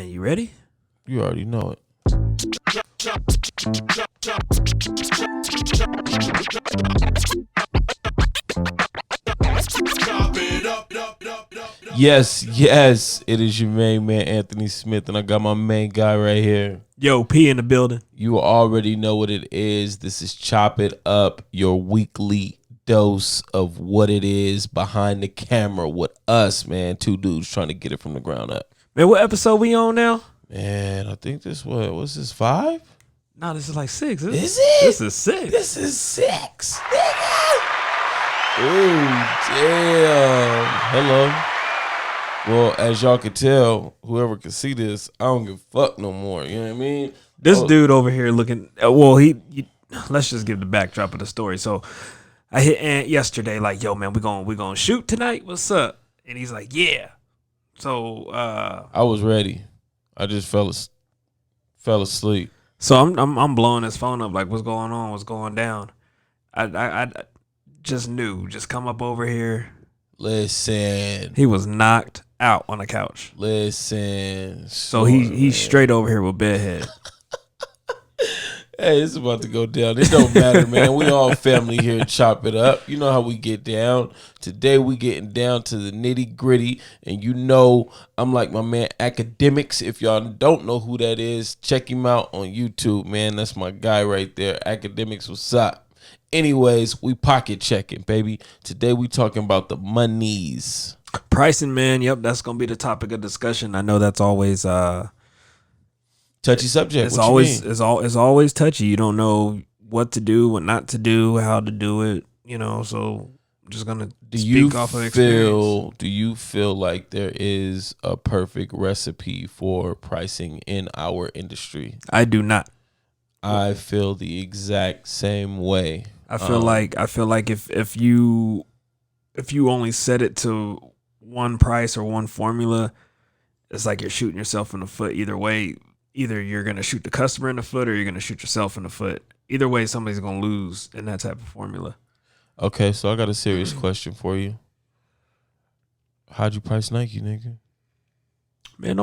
Man, you ready? You already know it. Yes, it is your main man, Anthony Smith, and I got my main guy right here. Yo, P in the building. You already know what it is. This is Chop It Up, your weekly dose of what it is behind the camera with us, man. Two dudes trying to get it from the ground up. Man, what episode we on now? Man, I think what's this, 5? No, this is like 6. Is it? This is 6. This is 6. Oh, damn. Hello. Well, as y'all can tell, whoever can see this, I don't give a fuck no more. You know what I mean? This dude over here looking, let's just give the backdrop of the story. So I hit Ant yesterday like, yo, man, we gonna shoot tonight? What's up? And he's like, yeah. So I was ready. I just fell asleep. So I'm blowing his phone up like, what's going on? What's going down? I just knew. Just come up over here. Listen. He was knocked out on the couch. Listen. So he's straight over here with bedhead. Hey, it's about to go down. It don't matter, man. We all family here. Chop it up. You know how we get down. Today we getting down to the nitty gritty, and you know I'm like my man Academics. If y'all don't know who that is, check him out on YouTube, man. That's my guy right there. Academics, what's up? Anyways, we pocket checking, baby. Today we talking about the monies. Pricing, man. Yep, that's gonna be the topic of discussion. I know that's always touchy subject. It's always touchy. You don't know what to do, what not to do, how to do it. You know, so I'm just gonna speak off of experience. Do you feel like there is a perfect recipe for pricing in our industry? I do not. I feel the exact same way. I feel like if you only set it to one price or one formula, it's like you're shooting yourself in the foot either way. Either you're going to shoot the customer in the foot or you're going to shoot yourself in the foot. Either way, somebody's going to lose in that type of formula. Okay, so I got a serious question for you. How'd you price Nike, nigga? Man.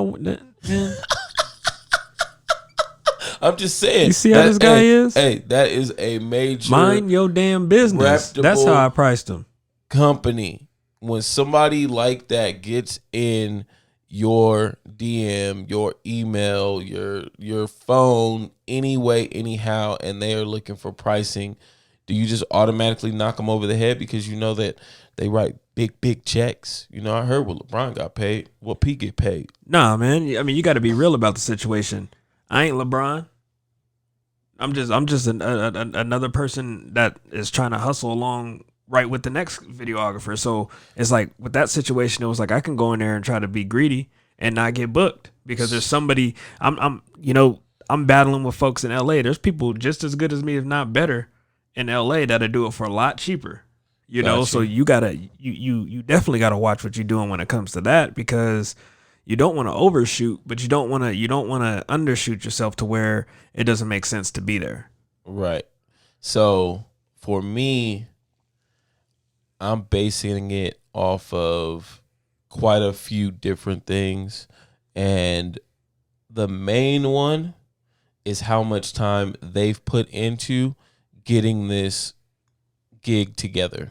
I'm just saying. You see how this guy is? Hey, that is a major... Mind your damn business. That's how I priced him. Company. When somebody like that gets in your DM, your email, your phone, anyway, anyhow, and they are looking for pricing, do you just automatically knock them over the head because you know that they write big checks? You know, I heard what LeBron got paid. What P get paid? Nah, man. I mean, you got to be real about the situation. I ain't LeBron. I'm just another person that is trying to hustle along right with the next videographer. So it's like with that situation, it was like I can go in there and try to be greedy and not get booked because there's somebody I'm battling with folks in LA. There's people just as good as me, if not better, in LA that'll do it for a lot cheaper. You know, so you definitely gotta watch what you're doing when it comes to that, because you don't want to overshoot, but you don't want to undershoot yourself to where it doesn't make sense to be there. Right. So for me, I'm basing it off of quite a few different things. And the main one is how much time they've put into getting this gig together.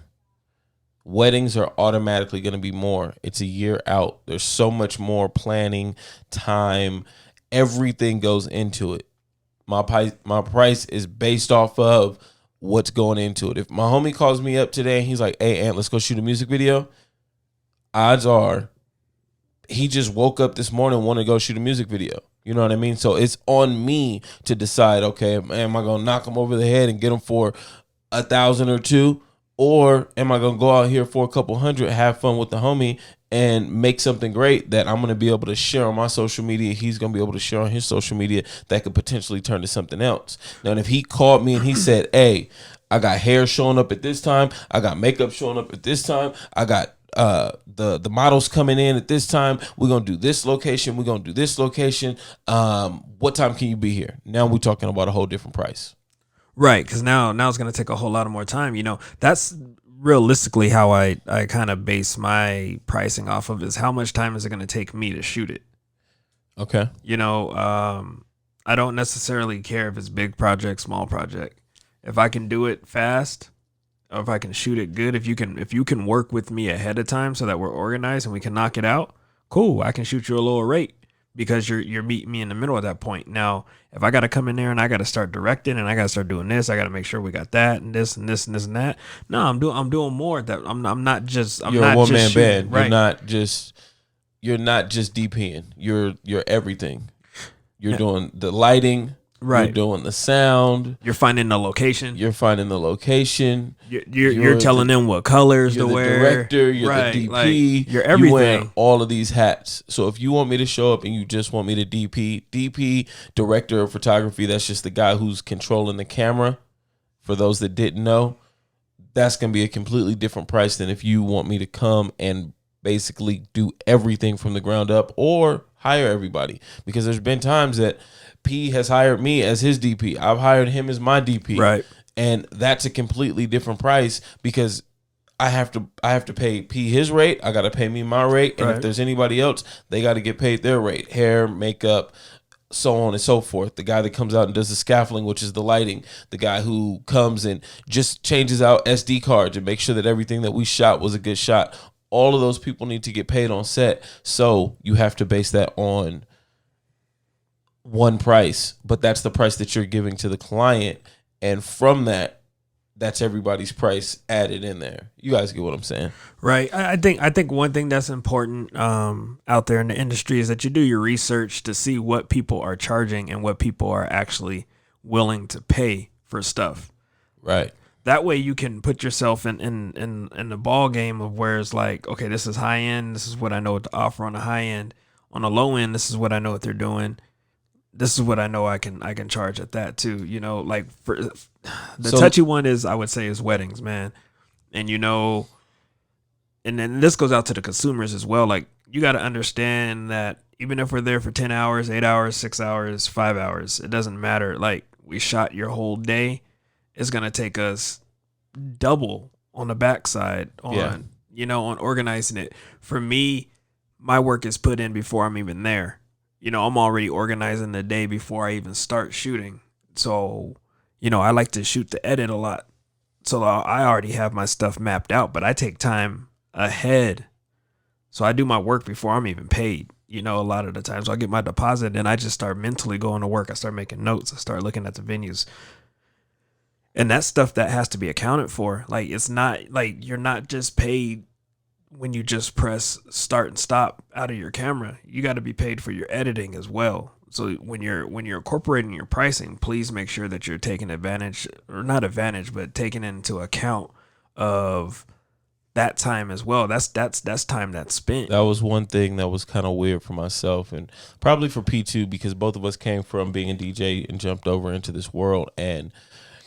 Weddings are automatically going to be more. It's a year out. There's so much more planning, time, everything goes into it. My price is based off of what's going into it. If my homie calls me up today and he's like, hey, Ant, let's go shoot a music video, odds are he just woke up this morning and want to go shoot a music video. You know what I mean? So it's on me to decide, okay, am I going to knock him over the head and get him for $1,000 or $2,000? Or am I going to go out here for a couple hundred, have fun with the homie, and make something great that I'm going to be able to share on my social media? He's going to be able to share on his social media that could potentially turn to something else. Now, if he called me and he said, hey, I got hair showing up at this time, I got makeup showing up at this time, I got the models coming in at this time, we're going to do this location, we're going to do this location, what time can you be here? Now we're talking about a whole different price. Right, because now it's going to take a whole lot of more time. You know, that's realistically how I kind of base my pricing off of, is how much time is it going to take me to shoot it? Okay. You know, I don't necessarily care if it's big project, small project. If I can do it fast, or if I can shoot it good, if you can work with me ahead of time so that we're organized and we can knock it out, cool. I can shoot you a lower rate because you're meeting me in the middle at that point. Now, if I got to come in there and I got to start directing and I got to start doing this, I got to make sure we got that and this and this and this and that. No, I'm doing more. That I'm not just I'm You're a not one just man shooting, band. right? You're not just DPing. You're everything. You're doing the lighting. Right. You're doing the sound. You're finding the location. You're finding the location. You're telling them what colors You're to the wear. director. You're right. the DP. Like, you're You wear everything. all of these hats. So if you want me to show up and you just want me to DP, director of photography, that's just the guy who's controlling the camera. For those that didn't know, that's going to be a completely different price than if you want me to come and basically do everything from the ground up or hire everybody. Because there's been times that P has hired me as his DP. I've hired him as my DP. Right. And that's a completely different price because I have to pay P his rate. I got to pay me my rate. And if there's anybody else, they got to get paid their rate. Hair, makeup, so on and so forth. The guy that comes out and does the scaffolding, which is the lighting. The guy who comes and just changes out SD cards and makes sure that everything that we shot was a good shot. All of those people need to get paid on set. So you have to base that on one price, but that's the price that you're giving to the client. And from that, that's everybody's price added in there. You guys get what I'm saying? Right. I think one thing that's important out there in the industry is that you do your research to see what people are charging and what people are actually willing to pay for stuff. Right. That way you can put yourself in the ball game of where it's like, okay, this is high end. This is what I know what to offer on the high end. On the low end, this is what I know what they're doing. This is what I know I can charge at that too. You know, like for the touchy one is I would say is weddings, man. And you know, and then this goes out to the consumers as well. Like you got to understand that even if we're there for 10 hours, 8 hours, 6 hours, 5 hours, it doesn't matter. Like we shot your whole day. It's going to take us double on the backside on, you know, on organizing it. For me, my work is put in before I'm even there. You know, I'm already organizing the day before I even start shooting. So, you know, I like to shoot the edit a lot. So I already have my stuff mapped out, but I take time ahead. So I do my work before I'm even paid, you know, a lot of the times. So I get my deposit and I just start mentally going to work. I start making notes. I start looking at the venues. And that's stuff that has to be accounted for. Like, it's not like you're not just paid when you just press start and stop out of your camera. You got to be paid for your editing as well. So when you're incorporating your pricing, please make sure that you're taking advantage, or not advantage, but taking into account of that time as well. That's time that's spent. That was one thing that was kind of weird for myself and probably for P2 because both of us came from being a DJ and jumped over into this world. And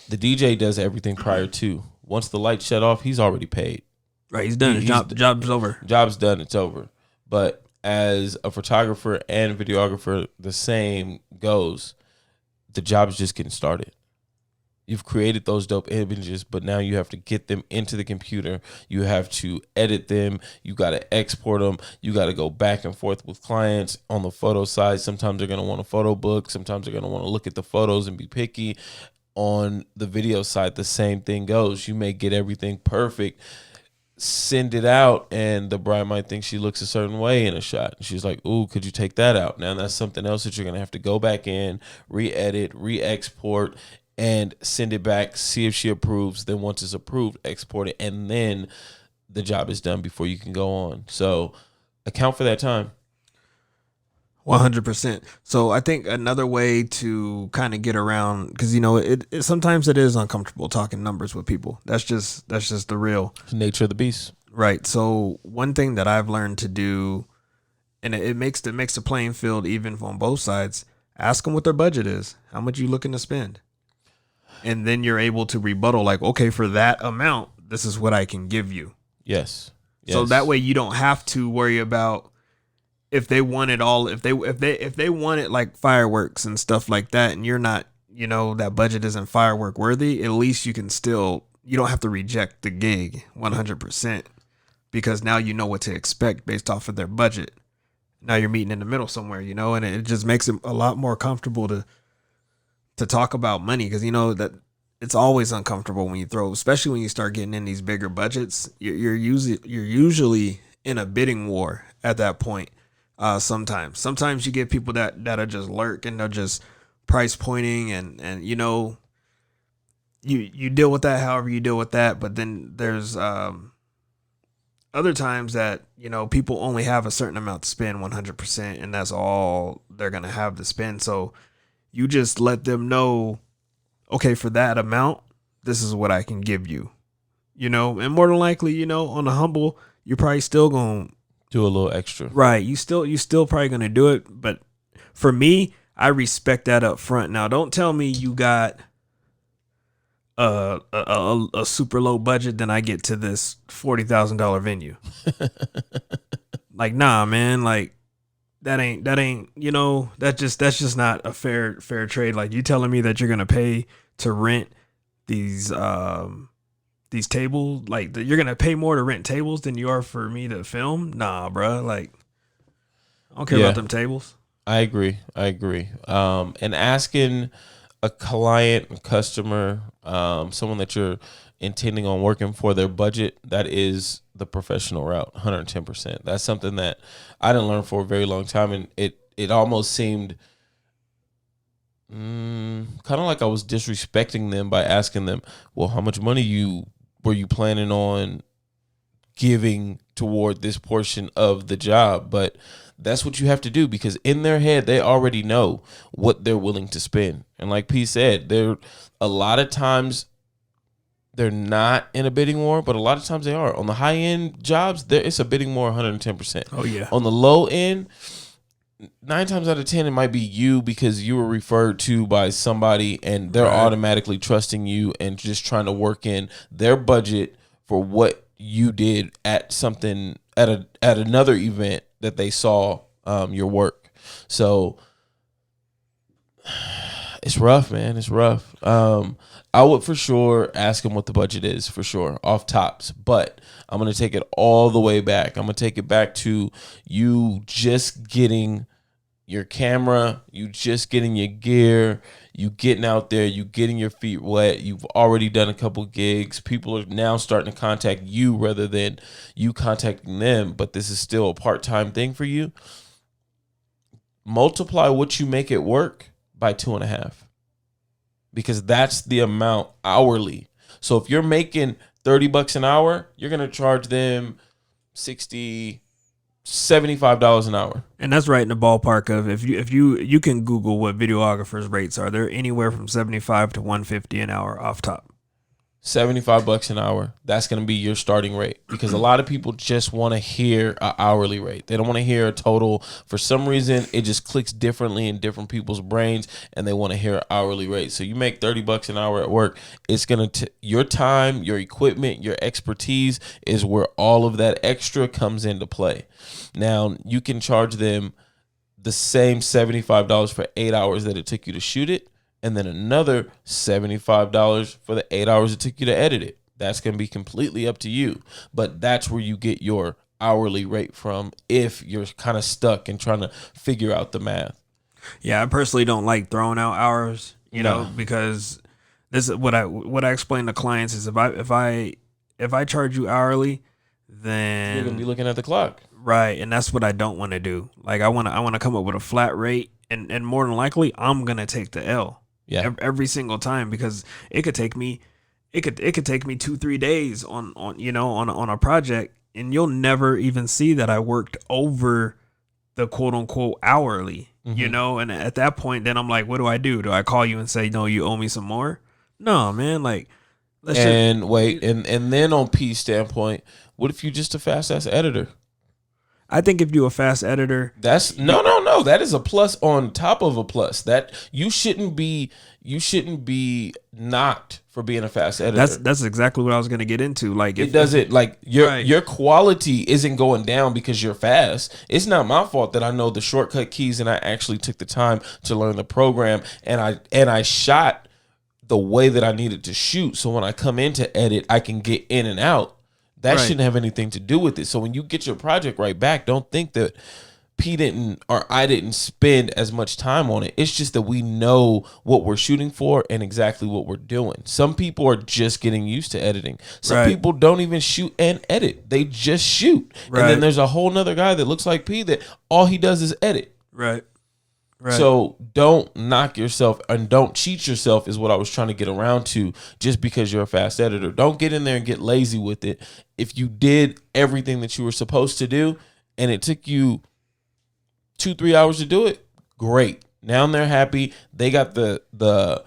the DJ does everything prior to. Once the lights shut off, he's already paid. Right, he's done. Job's over. Job's done. It's over. But as a photographer and videographer, the same goes. The job is just getting started. You've created those dope images, but now you have to get them into the computer. You have to edit them. You got to export them. You got to go back and forth with clients on the photo side. Sometimes they're going to want a photo book. Sometimes they're going to want to look at the photos and be picky. On the video side, the same thing goes. You may get everything perfect, send it out, and the bride might think she looks a certain way in a shot. She's like, ooh, could you take that out? Now that's something else that you're going to have to go back in, re-edit, re-export, and send it back, see if she approves. Then once it's approved, export it, and then the job is done before you can go on. So account for that time. 100%. So I think another way to kind of get around, because you know it sometimes it is uncomfortable talking numbers with people. That's just the real Nature of the beast. Right. So one thing that I've learned to do, and it makes the playing field even on both sides. Ask them what their budget is. How much you looking to spend, and then you're able to rebuttal like, okay, for that amount, this is what I can give you. Yes. So that way you don't have to worry about. If they want it all, if they want it like fireworks and stuff like that, and you're not, you know, that budget isn't firework worthy, at least you don't have to reject the gig 100% because now you know what to expect based off of their budget. Now you're meeting in the middle somewhere, you know, and it just makes it a lot more comfortable to talk about money, because you know that it's always uncomfortable when you throw, especially when you start getting in these bigger budgets. You're usually in a bidding war at that point. Sometimes you get people that are just lurk, and they're just price pointing, and you know, you deal with that however you deal with that. But then there's other times that, you know, people only have a certain amount to spend 100%, and that's all they're gonna have to spend. So you just let them know, okay, for that amount, this is what I can give you, you know. And more than likely, you know, on the humble, you're probably still gonna, Do a little extra. right, you still probably gonna do it. But for me, I respect that up front. Now don't tell me you got a super low budget, then I get to this $40,000 venue. Like, nah, man, like that ain't, you know, that's just not a fair trade. Like, you telling me that you're gonna pay to rent these tables, like you're gonna pay more to rent tables than you are for me to film? Nah, bruh. Like, I don't care Yeah. about them tables. I agree. And asking a client, a customer, someone that you're intending on working for, their budget, that is the professional route, 110%. That's something that I didn't learn for a very long time, and it almost seemed kind of like I was disrespecting them by asking them, well, how much money were you planning on giving toward this portion of the job? But that's what you have to do, because in their head, they already know what they're willing to spend. And like P said, a lot of times they're not in a bidding war, but a lot of times they are. On the high end jobs, it's a bidding war 110%. Oh yeah. On the low end, 9 times out of 10, it might be you, because you were referred to by somebody and they're Right. automatically trusting you and just trying to work in their budget for what you did at something at another event that they saw your work. So it's rough, man. It's rough. I would for sure ask them what the budget is, for sure, off tops. But I'm going to take it all the way back. I'm going to take it back to you just getting your camera, you just getting your gear, you getting out there, you getting your feet wet. You've already done a couple gigs. People are now starting to contact you rather than you contacting them, but this is still a part-time thing for you. Multiply what you make at work by 2.5, because that's the amount hourly. So if you're making $30 an hour, you're going to charge them $60, $75 an hour. And that's right in the ballpark of, if you can Google what videographers' rates are. They're anywhere from 75 to 150 an hour off top. $75 an hour. That's going to be your starting rate, because a lot of people just want to hear an hourly rate. They don't want to hear a total. For some reason, it just clicks differently in different people's brains, and they want to hear an hourly rate. So you make $30 an hour at work. It's going to your time, your equipment, your expertise is where all of that extra comes into play. Now, you can charge them the same $75 for 8 hours that it took you to shoot it, and then another $75 for the 8 hours it took you to edit it. That's going to be completely up to you. But that's where you get your hourly rate from if you're kind of stuck and trying to figure out the math. Yeah, I personally don't like throwing out hours, you No. know, because this is what I explain to clients is, if I charge you hourly, then You're going to be looking at the clock. right, and that's what I don't want to do. Like, I want to come up with a flat rate, and more than likely I'm going to take the L. Yeah. Every single time, because it could take me 2-3 days on you know, on a project, and you'll never even see that I worked over the quote unquote hourly, you know. And at that point, then I'm like, what do? Do I call you and say, no, you owe me some more? No, man. Like, And wait, and then on P's standpoint, what if you're just a fast ass editor? I think if you're a fast editor, That's no. That is a plus on top of a plus. That you shouldn't be knocked for being a fast editor. that's exactly what I was gonna get into. Like, It doesn't, like, your Right. your quality isn't going down because you're fast. It's not my fault that I know the shortcut keys and I actually took the time to learn the program, and I shot the way that I needed to shoot. So when I come in to edit, I can get in and out. That Right. shouldn't have anything to do with it. So when you get your project right back, don't think that P didn't or I didn't spend as much time on it. It's just that we know what we're shooting for and exactly what we're doing. Some people are just getting used to editing. Some Right. people don't even shoot and edit. They just shoot. Right. And then there's a whole nother guy that looks like P that all he does is edit. Right. Right. So don't knock yourself and don't cheat yourself is what I was trying to get around to just because you're a fast editor. Don't get in there and get lazy with it. If you did everything that you were supposed to do and it took you 2-3 hours to do it, great. Now they're happy. They got the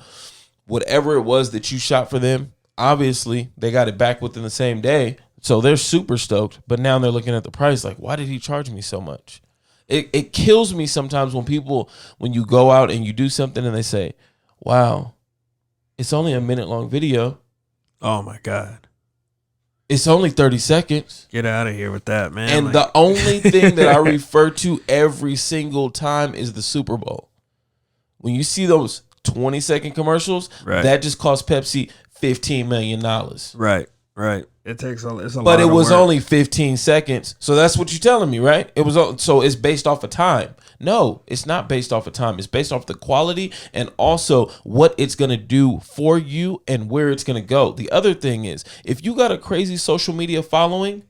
whatever it was that you shot for them. Obviously, they got it back within the same day. So they're super stoked. But now they're looking at the price like, why did he charge me so much? It kills me sometimes when you go out and you do something and they say, wow, it's only a minute long video. Oh my God. It's only 30 seconds. Get out of here with that, man. And Like- the only thing that I refer to every single time is the Super Bowl. When you see those 20-second commercials, Right. that just cost Pepsi $15 million. Right. Right. It takes it's a lot. But it of was work. only 15 seconds. So that's what you're telling me, right? So it's based off of time. No, it's not based off of time. It's based off the quality and also what it's going to do for you and where it's going to go. The other thing is, if you got a crazy social media following,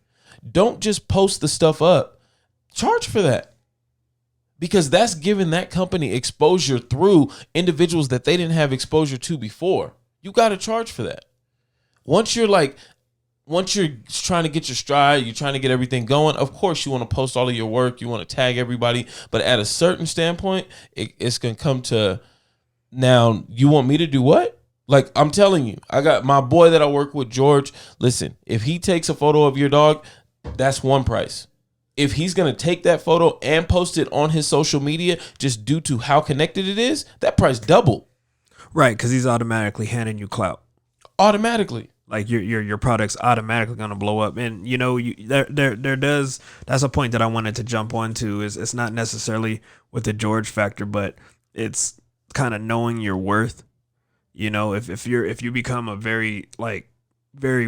don't just post the stuff up. Charge for that. Because that's giving that company exposure through individuals that they didn't have exposure to before. You got to charge for that. Once you're trying to get your stride, you're trying to get everything going, of course you want to post all of your work, you want to tag everybody, but at a certain standpoint, it's going to come to, now you want me to do what? Like, I'm telling you, I got my boy that I work with, George. Listen, if he takes a photo of your dog, that's one price. If he's going to take that photo and post it on his social media just due to how connected it is, that price doubled. Right, because he's automatically handing you clout. Automatically. Like your product's automatically gonna blow up, and that's a point that I wanted to jump onto. Is it's not necessarily with the George factor, but it's kind of knowing your worth. If you become a very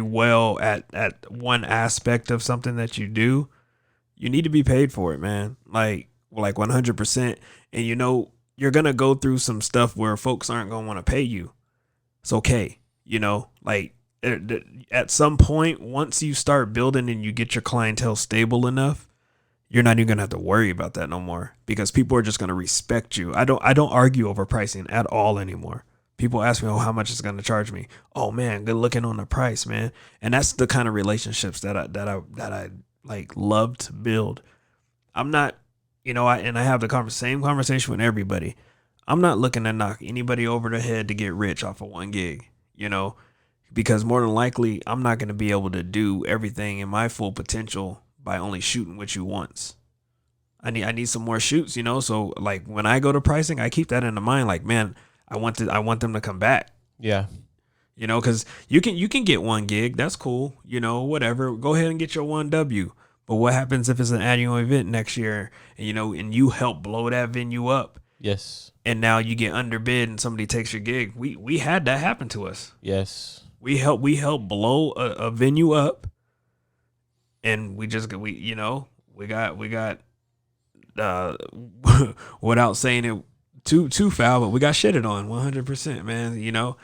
well at one aspect of something that you do, you need to be paid for it, man. Like 100%. And you're gonna go through some stuff where folks aren't gonna want to pay you. It's okay, at some point, once you start building and you get your clientele stable enough, you're not even gonna have to worry about that no more, because people are just gonna respect you. I don't argue over pricing at all anymore. People ask me, how much it's gonna charge me? Oh man, good looking on the price, man. And that's the kind of relationships that I love to build. I'm not, I have the same conversation with everybody. I'm not looking to knock anybody over the head to get rich off of one gig, because more than likely I'm not going to be able to do everything in my full potential by only shooting with you once. I need some more shoots, so when I go to pricing, I keep that in mind. Like, man, I want them to come back. Yeah. Because you can get one gig, that's cool, whatever. Go ahead and get your 1W. But what happens if it's an annual event next year, and you help blow that venue up? Yes. And now you get underbid and somebody takes your gig. We had that happen to us. Yes. We help blow a venue up, and we got without saying it too foul, but we got shitted on 100%, man.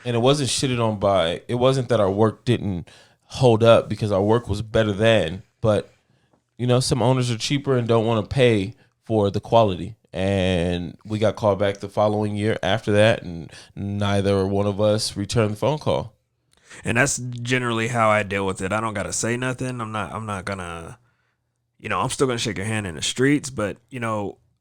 And it wasn't shitted on by. It wasn't that our work didn't hold up because our work was better than, but some owners are cheaper and don't want to pay for the quality. And we got called back the following year after that, and neither one of us returned the phone call. And that's generally how I deal with it. I don't gotta say nothing. I'm not gonna, I'm still gonna shake your hand in the streets, but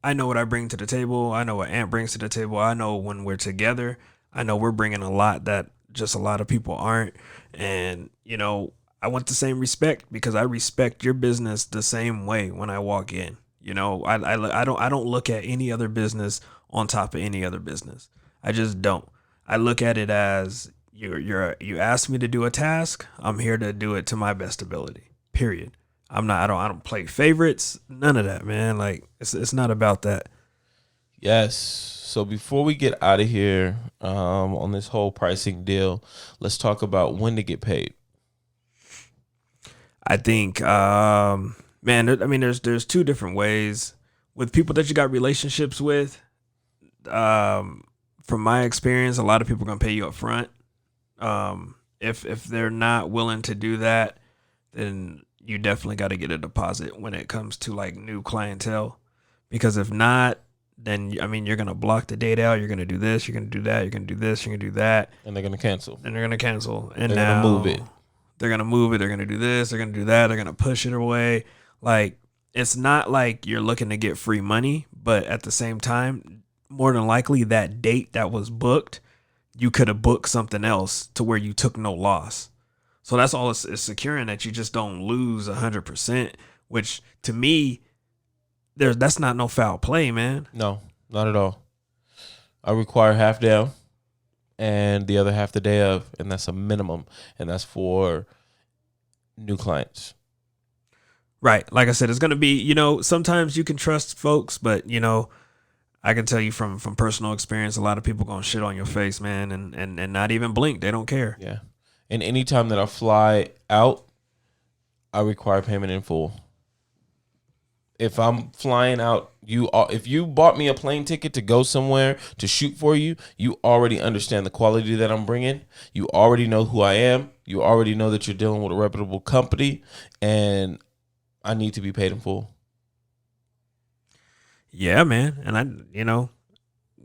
I know what I bring to the table. I know what Ant brings to the table. I know when we're together, I know we're bringing a lot that just a lot of people aren't. And I want the same respect, because I respect your business the same way when I walk in. I don't look at any other business on top of any other business. I just don't. I look at it as you asked me to do a task. I'm here to do it to my best ability. Period. I don't play favorites. None of that, man. Like it's not about that. Yes. So before we get out of here on this whole pricing deal, let's talk about when to get paid. I think, man, there's two different ways. with people that you got relationships with, from my experience, a lot of people are gonna pay you up front. If they're not willing to do that, then you definitely got to get a deposit when it comes to like new clientele, because if not, then I mean you're gonna block the date out. You're gonna do this. You're gonna do that. You're gonna do this. You're gonna do that, And they're gonna cancel. and they're gonna cancel. And They're now gonna move it. They're gonna move it. They're gonna do this. They're gonna do that. They're gonna push it away. Like, it's not like you're looking to get free money, but at the same time, more than likely that date that was booked, you could have booked something else to where you took no loss. So that's all it's securing, that you just don't lose 100%, which to me, that's not no foul play, man. No, not at all. I require half down and the other half the day of, and that's a minimum, and that's for new clients. Right. Like I said, it's going to be, sometimes you can trust folks, but, I can tell you from personal experience, a lot of people going to shit on your face, man, and not even blink. They don't care. Yeah. And anytime that I fly out, I require payment in full. If I'm flying out, if you bought me a plane ticket to go somewhere to shoot for you, you already understand the quality that I'm bringing. You already know who I am. You already know that you're dealing with a reputable company, and I need to be paid in full. Yeah, man. And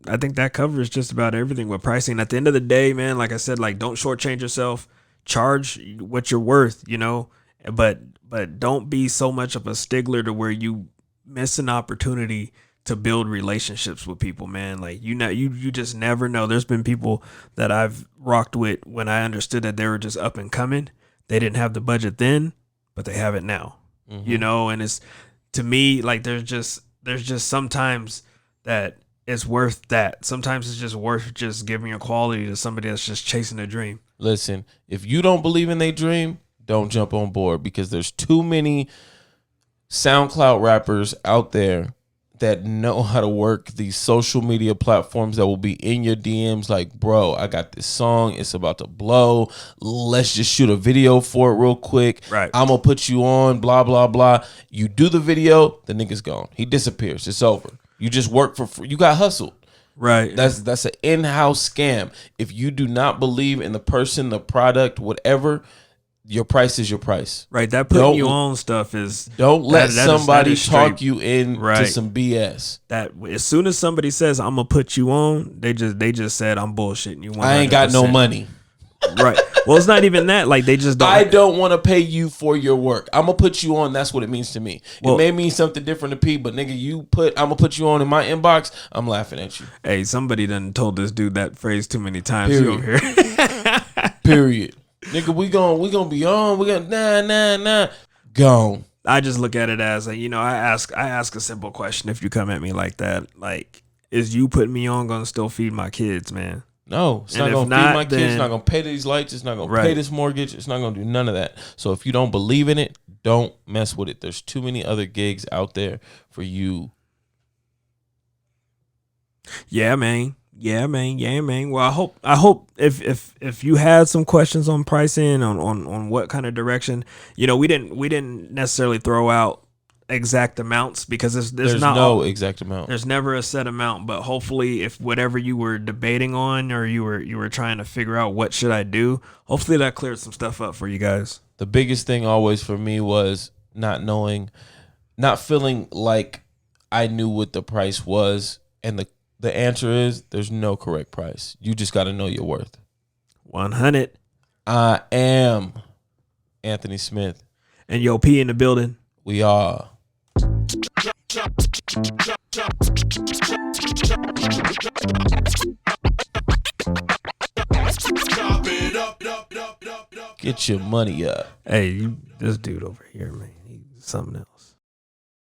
I think that covers just about everything with pricing. At the end of the day, man, like I said, like, don't shortchange yourself. Charge what you're worth, but don't be so much of a stickler to where you miss an opportunity to build relationships with people, man. Like, you just never know. There's been people that I've rocked with when I understood that they were just up and coming. They didn't have the budget then, but they have it now. Mm-hmm. And it's, to me, like, there's just sometimes that it's worth that. Sometimes it's just worth just giving your quality to somebody that's just chasing a dream. Listen, if you don't believe in their dream, don't jump on board, because there's too many SoundCloud rappers out there that know how to work these social media platforms that will be in your DMs like, bro, I got this song. It's about to blow. Let's just shoot a video for it real quick. Right. I'm going to put you on, blah, blah, blah. You do the video, the nigga's gone. He disappears. It's over. You just work for free. You got hustled. Right. That's an in-house scam. If you do not believe in the person, the product, whatever, your price is your price. Right. That putting you on stuff is, don't let somebody that is talk you in right. to some BS. That as soon as somebody says I'm gonna put you on, they just said I'm bullshitting you. 100%. I ain't got no money. Right. Well, it's not even that. Like, they just don't. I don't want to pay you for your work. I'm gonna put you on. That's what it means to me. It may mean something different to P, but nigga, I'm gonna put you on in my inbox. I'm laughing at you. Hey, somebody done told this dude that phrase too many times. You over here. Period. Nigga, we gonna be on. We gonna nah. Gone. I just look at it as I ask a simple question. If you come at me like that, like, is you putting me on gonna still feed my kids, man? No, it's not going to feed my kids. It's not going to pay these lights. It's not going to pay this mortgage. It's not going to do none of that. So if you don't believe in it, don't mess with it. There's too many other gigs out there for you. Yeah, man. Well, I hope if you had some questions on pricing, on what kind of direction, we didn't necessarily throw out exact amounts, because there's not no exact amount. There's never a set amount, but hopefully, if whatever you were debating on, or you were trying to figure out what should I do, hopefully that cleared some stuff up for you guys. The biggest thing always for me was not feeling like I knew what the price was, and the answer is there's no correct price. You just got to know your worth. 100. I am Anthony Smith, and Yo P in the building. We are. Get your money up. Hey, this dude over here, man, he's something else.